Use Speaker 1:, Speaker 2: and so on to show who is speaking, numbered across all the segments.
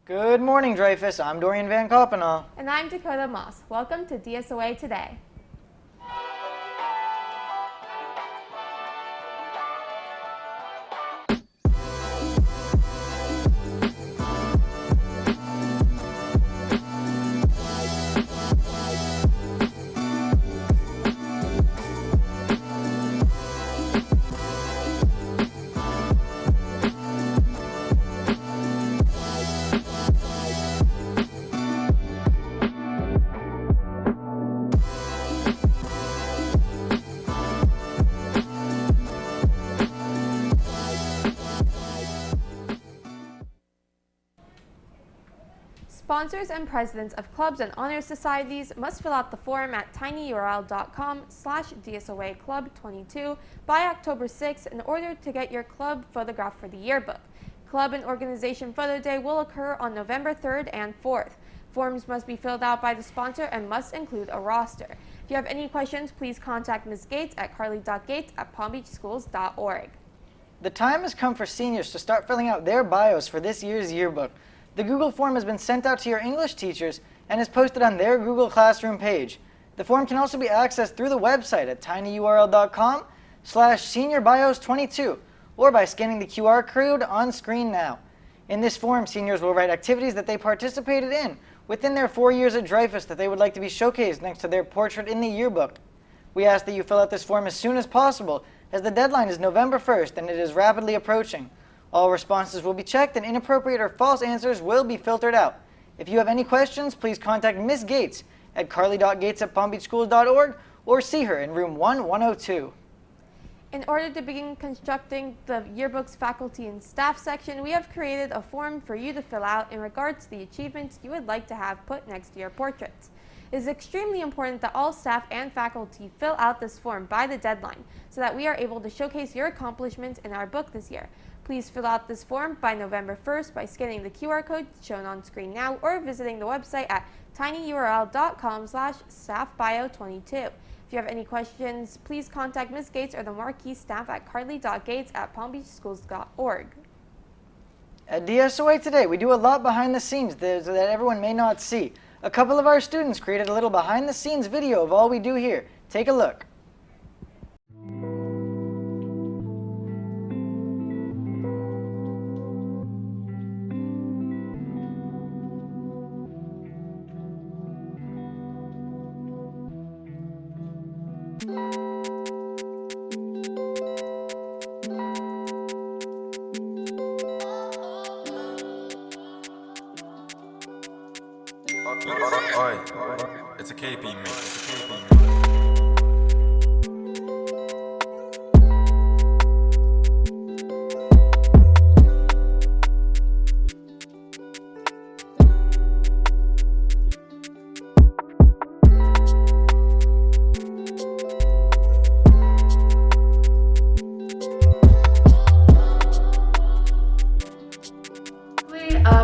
Speaker 1: Good morning, Dreyfus. I'm Dorian Van Koppenau.
Speaker 2: And I'm Dakota Moss. Welcome to DSOA Today. Sponsors and presidents of clubs and honor societies must fill out the form at tinyurl.com/DSOA Club 22 by October 6th in order to get your club photographed for the yearbook. Club and organization photo day will occur on November 3rd and 4th. Forms must be filled out by the sponsor and must include a roster. If you have any questions, please contact Ms. Gates at carly.gates@palmbeachschools.org.
Speaker 1: The time has come for seniors to start filling out their bios for this year's yearbook. The Google form has been sent out to your English teachers and is posted on their Google Classroom page. The form can also be accessed through the website at tinyurl.com/seniorbios22 or by scanning the QR code on screen now. In this form, seniors will write activities that they participated in within their 4 years at Dreyfus that they would like to be showcased next to their portrait in the yearbook. We ask that you fill out this form as soon as possible, as the deadline is November 1st and it is rapidly approaching. All responses will be checked and inappropriate or false answers will be filtered out. If you have any questions, please contact Ms. Gates at carly.gates@palmbeachschools.org or see her in room 1102.
Speaker 2: In order to begin constructing the yearbook's faculty and staff section, we have created a form for you to fill out in regards to the achievements you would like to have put next to your portraits. It is extremely important that all staff and faculty fill out this form by the deadline so that we are able to showcase your accomplishments in our book this year. Please fill out this form by November 1st by scanning the QR code shown on screen now or visiting the website at tinyurl.com/staffbio22. If you have any questions, please contact Ms. Gates or the marquee staff at carly.gates@palmbeachschools.org.
Speaker 1: At DSOA Today, we do a lot behind the scenes that everyone may not see. A couple of our students created a little behind the scenes video of all we do here. Take a look.
Speaker 3: Oi, it's a KP mix.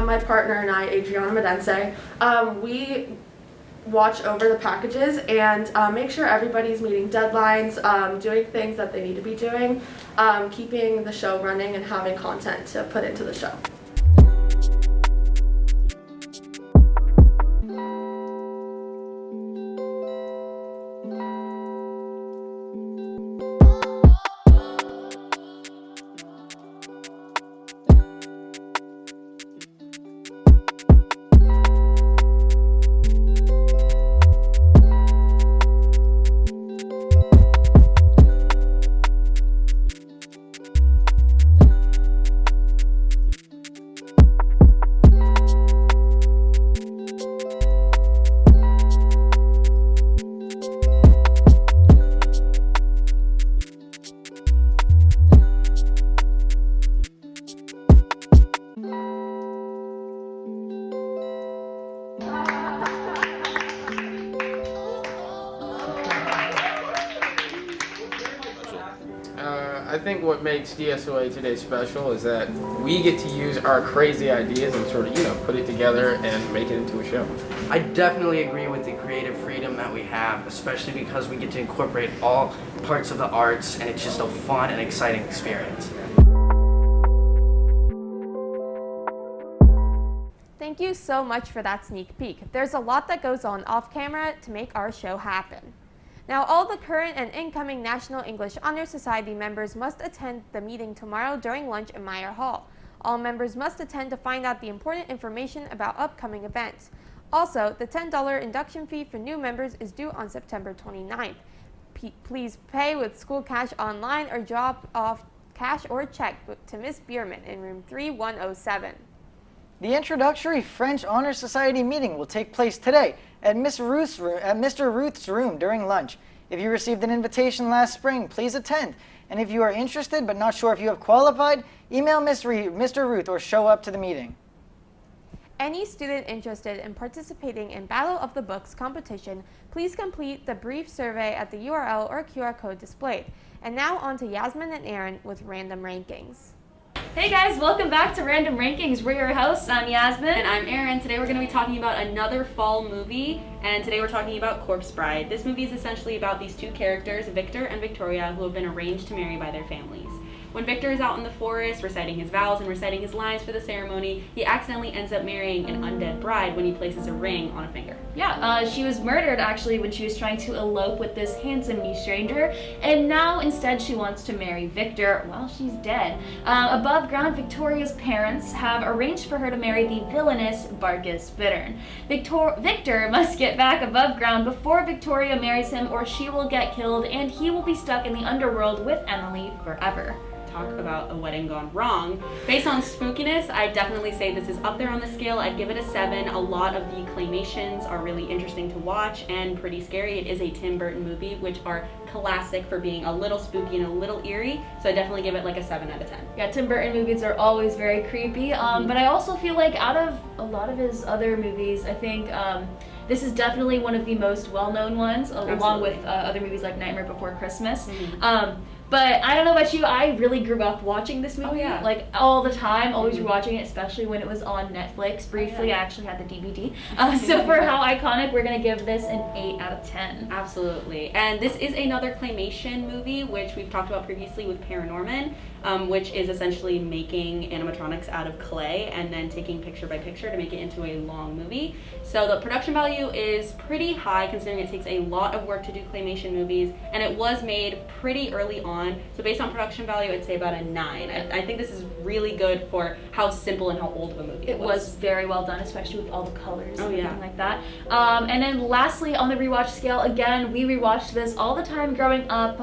Speaker 4: My partner and I, Adriana Medense, we watch over the packages and make sure everybody's meeting deadlines, doing things that they need to be doing, keeping the show running and having content to put into the show.
Speaker 5: I think what makes DSOA Today special is that we get to use our crazy ideas and sort of, put it together and make it into a show.
Speaker 6: I definitely agree with the creative freedom that we have, especially because we get to incorporate all parts of the arts, and it's just a fun and exciting experience.
Speaker 2: Thank you so much for that sneak peek. There's a lot that goes on off camera to make our show happen. Now, all the current and incoming National English Honor Society members must attend the meeting tomorrow during lunch in Meyer Hall. All members must attend to find out the important information about upcoming events. Also, the $10 induction fee for new members is due on September 29th. Please pay with school cash online or drop off cash or check to Miss Bierman in room 3107.
Speaker 1: The introductory French Honor Society meeting will take place today at Mr. Ruth's room during lunch. If you received an invitation last spring, please attend. And if you are interested but not sure if you have qualified, email Mr. Ruth or show up to the meeting.
Speaker 2: Any student interested in participating in Battle of the Books competition, please complete the brief survey at the URL or QR code displayed. And now on to Yasmin and Aaron with Random Rankings.
Speaker 7: Hey guys, welcome back to Random Rankings. We're your hosts. I'm Yasmin.
Speaker 8: And I'm Erin. Today we're going to be talking about another fall movie, and today we're talking about Corpse Bride. This movie is essentially about these two characters, Victor and Victoria, who have been arranged to marry by their families. When Victor is out in the forest reciting his vows and reciting his lines for the ceremony, he accidentally ends up marrying an undead bride when he places a ring on a finger.
Speaker 7: Yeah, she was murdered actually when she was trying to elope with this handsome new stranger, and now instead she wants to marry Victor while she's dead. Above ground, Victoria's parents have arranged for her to marry the villainous Barkis Bittern. Victor must get back above ground before Victoria marries him, or she will get killed and he will be stuck in the underworld with Emily forever.
Speaker 8: Talk about a wedding gone wrong. Based on spookiness, I definitely say this is up there on the scale. I'd give it a 7. A lot of the claymations are really interesting to watch and pretty scary. It is a Tim Burton movie, which are classic for being a little spooky and a little eerie, so I definitely give it like a 7 out of 10.
Speaker 7: Yeah, Tim Burton movies are always very creepy, but I also feel like out of a lot of his other movies, I think this is definitely one of the most well-known ones, along with other movies like Nightmare Before Christmas. But I don't know about you, I really grew up watching this movie, like all the time, always rewatching it, especially when it was on Netflix. Briefly, I actually had the DVD. So for how iconic, we're going to give this an 8 out of 10.
Speaker 8: Absolutely. And this is another claymation movie, which we've talked about previously with Paranorman, which is essentially making animatronics out of clay and then taking picture by picture to make it into a long movie. So the production value is pretty high considering it takes a lot of work to do claymation movies, and it was made pretty early on. So based on production value, I'd say about a 9. I think this is really good for how simple and how old of a movie it was.
Speaker 7: It was very well done, especially with all the colors and everything like that. And then lastly, on the rewatch scale, again, we rewatched this all the time growing up.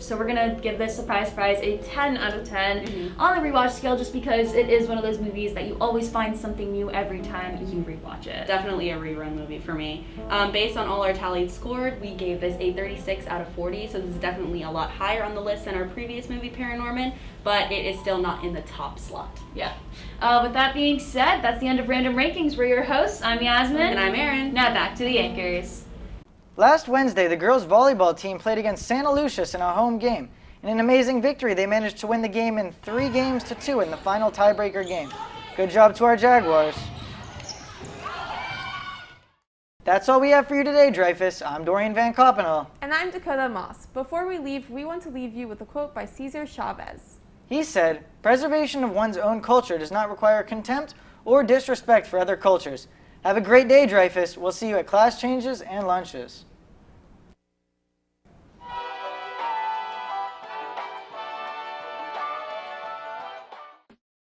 Speaker 7: So we're going to give this, surprise, a 10 out of 10 on the rewatch scale, just because it is one of those movies that you always find something new every time you rewatch it.
Speaker 8: Definitely a rerun movie for me. Based on all our tallied scored, we gave this a 36 out of 40, so this is definitely a lot higher on the list than our previous movie, Paranorman, but it is still not in the top slot.
Speaker 7: Yeah. With that being said, that's the end of Random Rankings. We're your hosts. I'm Yasmin.
Speaker 8: And I'm Erin.
Speaker 7: Now back to the anchors.
Speaker 1: Last Wednesday, the girls' volleyball team played against Santa Lucius in a home game. In an amazing victory, they managed to win the game in 3 games to 2 in the final tiebreaker game. Good job to our Jaguars. That's all we have for you today, Dreyfus. I'm Dorian Van Koppenhall.
Speaker 2: And I'm Dakota Moss. Before we leave, we want to leave you with a quote by Cesar Chavez.
Speaker 1: He said, "Preservation of one's own culture does not require contempt or disrespect for other cultures." Have a great day, Dreyfus. We'll see you at class changes and lunches.